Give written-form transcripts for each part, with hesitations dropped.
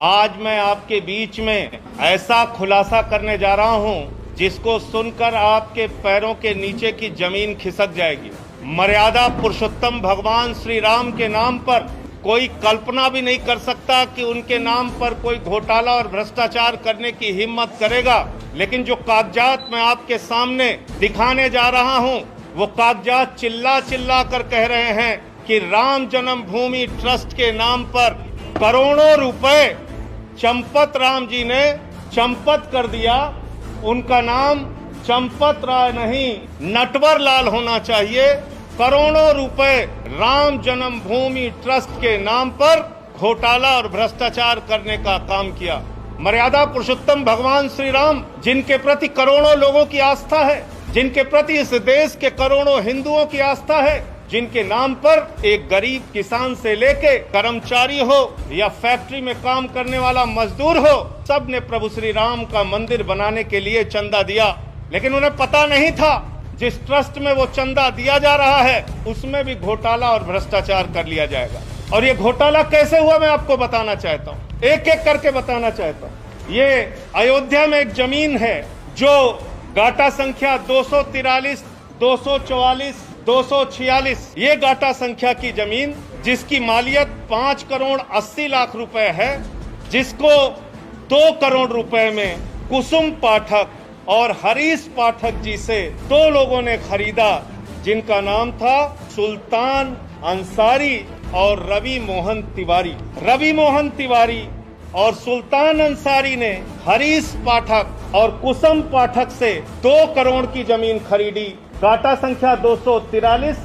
आज मैं आपके बीच में ऐसा खुलासा करने जा रहा हूं जिसको सुनकर आपके पैरों के नीचे की जमीन खिसक जाएगी। मर्यादा पुरुषोत्तम भगवान श्री राम के नाम पर कोई कल्पना भी नहीं कर सकता कि उनके नाम पर कोई घोटाला और भ्रष्टाचार करने की हिम्मत करेगा। लेकिन जो कागजात मैं आपके सामने दिखाने जा रहा हूं, वो कागजात चिल्ला चिल्ला कर कह रहे हैं कि राम जन्मभूमि ट्रस्ट के नाम पर करोड़ों रुपए चंपत राम जी ने चंपत कर दिया। उनका नाम चंपत राय नहीं, नटवर लाल होना चाहिए। करोड़ों रुपए राम जन्मभूमि ट्रस्ट के नाम पर घोटाला और भ्रष्टाचार करने का काम किया। मर्यादा पुरुषोत्तम भगवान श्री राम, जिनके प्रति करोड़ों लोगों की आस्था है, जिनके प्रति इस देश के करोड़ों हिंदुओं की आस्था है, जिनके नाम पर एक गरीब किसान से लेके कर्मचारी हो या फैक्ट्री में काम करने वाला मजदूर हो, सब ने प्रभु श्री राम का मंदिर बनाने के लिए चंदा दिया। लेकिन उन्हें पता नहीं था जिस ट्रस्ट में वो चंदा दिया जा रहा है उसमें भी घोटाला और भ्रष्टाचार कर लिया जाएगा। और ये घोटाला कैसे हुआ मैं आपको बताना चाहता हूँ, एक एक करके बताना चाहता हूँ। ये अयोध्या में एक जमीन है जो गाटा संख्या 243, 244, 246, ये गाटा संख्या की जमीन जिसकी मालियत 5 करोड़ 80 लाख रुपए है, जिसको 2 करोड़ रुपए में कुसुम पाठक और हरीश पाठक जी से 2 लोगों ने खरीदा, जिनका नाम था सुल्तान अंसारी और रवि मोहन तिवारी। रवि मोहन तिवारी और सुल्तान अंसारी ने हरीश पाठक और कुसुम पाठक से 2 करोड़ की जमीन खरीदी। गाटा संख्या 243,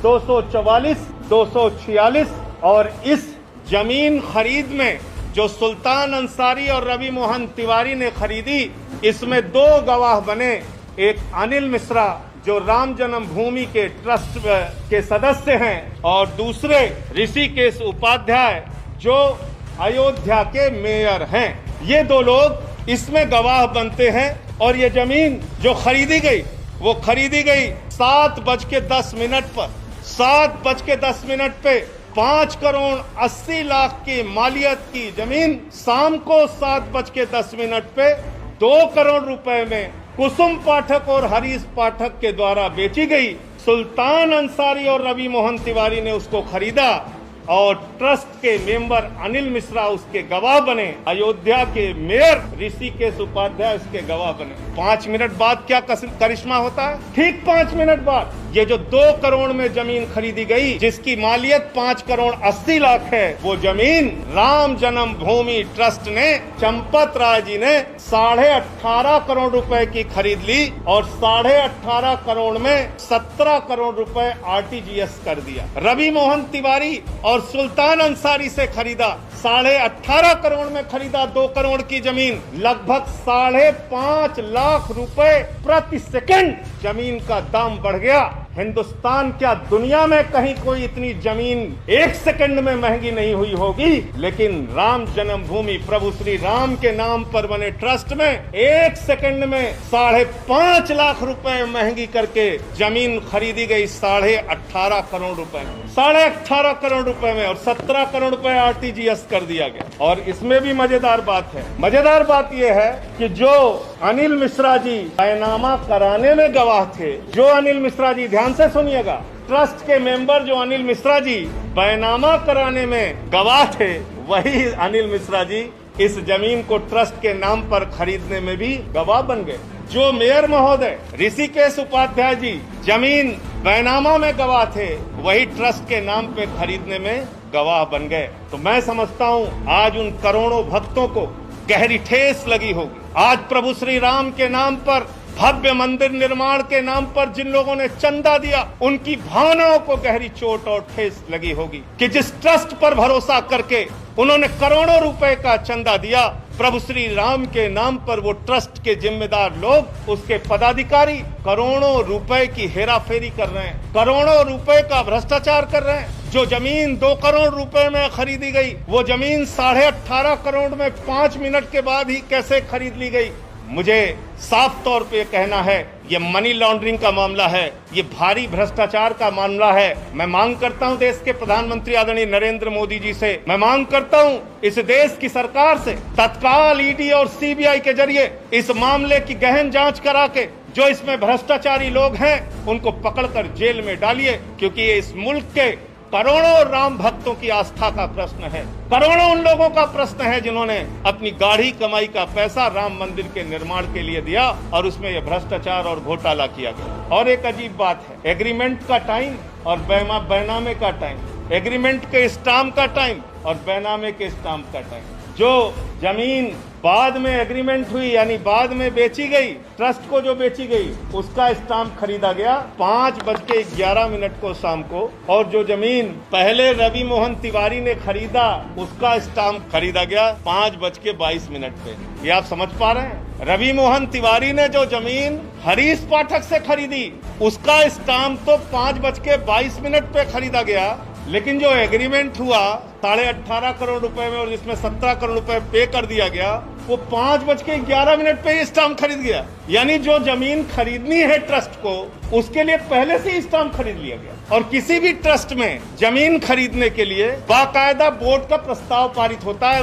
244, 246 और इस जमीन खरीद में जो सुल्तान अंसारी और रवि मोहन तिवारी ने खरीदी, इसमें 2 गवाह बने। एक अनिल मिश्रा जो राम जन्मभूमि के ट्रस्ट के सदस्य हैं और दूसरे ऋषिकेश उपाध्याय जो अयोध्या के मेयर हैं। ये 2 लोग इसमें गवाह बनते हैं। और ये जमीन जो खरीदी गई वो खरीदी गई 7:10 पर। 7:10 पे 5 करोड़ 80 लाख की मालियत की जमीन शाम को 7:10 पे 2 करोड़ रुपए में कुसुम पाठक और हरीश पाठक के द्वारा बेची गई। सुल्तान अंसारी और रवि मोहन तिवारी ने उसको खरीदा और ट्रस्ट के मेंबर अनिल मिश्रा उसके गवाह बने। अयोध्या के मेयर ऋषिकेश उपाध्याय उसके गवाह बने। 5 मिनट बाद क्या करिश्मा होता है? ठीक 5 मिनट बाद ये जो 2 करोड़ में जमीन खरीदी गई, जिसकी मालियत 5 करोड़ 80 लाख है, वो जमीन राम जन्मभूमि ट्रस्ट ने चंपत राय जी ने 18.5 करोड़ रुपए की खरीद ली और 18.5 करोड़ में 17 करोड़ रुपए आरटीजीएस कर दिया। रवि मोहन तिवारी और सुल्तान अंसारी से खरीदा 18.5 करोड़ में खरीदा 2 करोड़ की जमीन, लगभग 5.5 लाख रुपए प्रति सेकंड जमीन का दाम बढ़ गया। हिंदुस्तान क्या दुनिया में कहीं कोई इतनी जमीन 1 सेकंड में महंगी नहीं हुई होगी, लेकिन राम जन्मभूमि प्रभु श्री राम के नाम पर बने ट्रस्ट में 1 सेकंड में 5.5 लाख रुपए महंगी करके जमीन खरीदी गई 18.5 करोड़ रुपए में। 18.5 करोड़ रुपए में और 17 करोड़ रुपए आरटीजीएस कर दिया गया। और इसमें भी मजेदार बात है। मजेदार बात यह है कि जो अनिल मिश्रा जी बैनामा कराने में गवाह थे, जो अनिल मिश्रा जी, ध्यान से सुनिएगा, ट्रस्ट के मेंबर जो अनिल मिश्रा जी बैनामा कराने में गवाह थे, वही अनिल मिश्रा जी इस जमीन को ट्रस्ट के नाम पर खरीदने में भी गवाह बन गए। जो मेयर महोदय ऋषिकेश उपाध्याय जी जमीन बैनामा में गवाह थे, वही ट्रस्ट के नाम पे खरीदने में गवाह बन गए। तो मैं समझता हूँ आज उन करोड़ों भक्तों को गहरी ठेस लगी होगी। आज प्रभु श्री राम के नाम पर, भव्य मंदिर निर्माण के नाम पर जिन लोगों ने चंदा दिया, उनकी भावनाओं को गहरी चोट और ठेस लगी होगी कि जिस ट्रस्ट पर भरोसा करके उन्होंने करोड़ों रुपए का चंदा दिया, प्रभु श्री राम के नाम पर वो ट्रस्ट के जिम्मेदार लोग, उसके पदाधिकारी करोड़ों रुपए की हेराफेरी कर रहे हैं, करोड़ों रुपए का भ्रष्टाचार कर रहे हैं। जो जमीन 2 करोड़ रुपए में खरीदी गई, वो जमीन 18.5 करोड़ में 5 मिनट के बाद ही कैसे खरीद ली गई? मुझे साफ तौर पे कहना है, ये मनी लॉन्ड्रिंग का मामला है, ये भारी भ्रष्टाचार का मामला है। मैं मांग करता हूं देश के प्रधानमंत्री आदरणीय नरेंद्र मोदी जी से, मैं मांग करता हूं इस देश की सरकार से, तत्काल ईडी और सीबीआई के जरिए इस मामले की गहन जांच करा के जो इसमें भ्रष्टाचारी लोग हैं उनको पकड़कर जेल में डालिए, क्योंकि ये इस मुल्क के करोड़ों राम भक्तों की आस्था का प्रश्न है, करोड़ों उन लोगों का प्रश्न है जिन्होंने अपनी गाढ़ी कमाई का पैसा राम मंदिर के निर्माण के लिए दिया और उसमें यह भ्रष्टाचार और घोटाला किया गया। और एक अजीब बात है, एग्रीमेंट का टाइम और बैनामे का टाइम, एग्रीमेंट के स्टाम्प का टाइम और बैनामे के स्टाम्प का टाइम। जो जमीन बाद में एग्रीमेंट हुई यानी बाद में बेची गई, ट्रस्ट को जो बेची गई, उसका स्टाम्प खरीदा गया 5:11 को शाम को, और जो जमीन पहले रवि मोहन तिवारी ने खरीदा उसका स्टाम्प खरीदा गया 5:22 पे। ये आप समझ पा रहे हैं? रवि मोहन तिवारी ने जो जमीन हरीश पाठक से खरीदी उसका स्टाम्प तो 5:22 पे खरीदा गया, लेकिन जो एग्रीमेंट हुआ 18.5 करोड़ रुपए में और जिसमें 17 करोड़ रुपए पे कर दिया गया, वो 5:11 पे स्टाम्प खरीद गया। यानी जो जमीन खरीदनी है ट्रस्ट को, उसके लिए पहले से ही स्टाम्प खरीद लिया गया। और किसी भी ट्रस्ट में जमीन खरीदने के लिए बाकायदा बोर्ड का प्रस्ताव पारित होता है,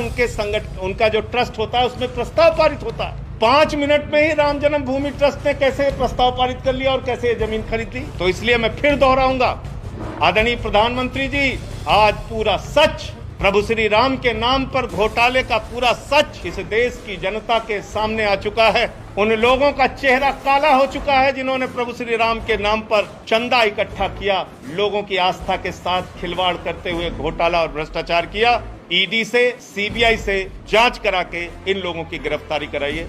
उनका जो ट्रस्ट होता है उसमें प्रस्ताव पारित होता है। 5 मिनट में ही राम जन्मभूमि ट्रस्ट ने कैसे प्रस्ताव पारित कर लिया और कैसे जमीन खरीद ली। तो इसलिए मैं फिर दोहराऊंगा, आदरणीय प्रधानमंत्री जी, आज पूरा सच, प्रभु श्री राम के नाम पर घोटाले का पूरा सच इस देश की जनता के सामने आ चुका है। उन लोगों का चेहरा काला हो चुका है जिन्होंने प्रभु श्री राम के नाम पर चंदा इकट्ठा किया, लोगों की आस्था के साथ खिलवाड़ करते हुए घोटाला और भ्रष्टाचार किया। ईडी से, सीबीआई से जांच करा के इन लोगों की गिरफ्तारी कराइए।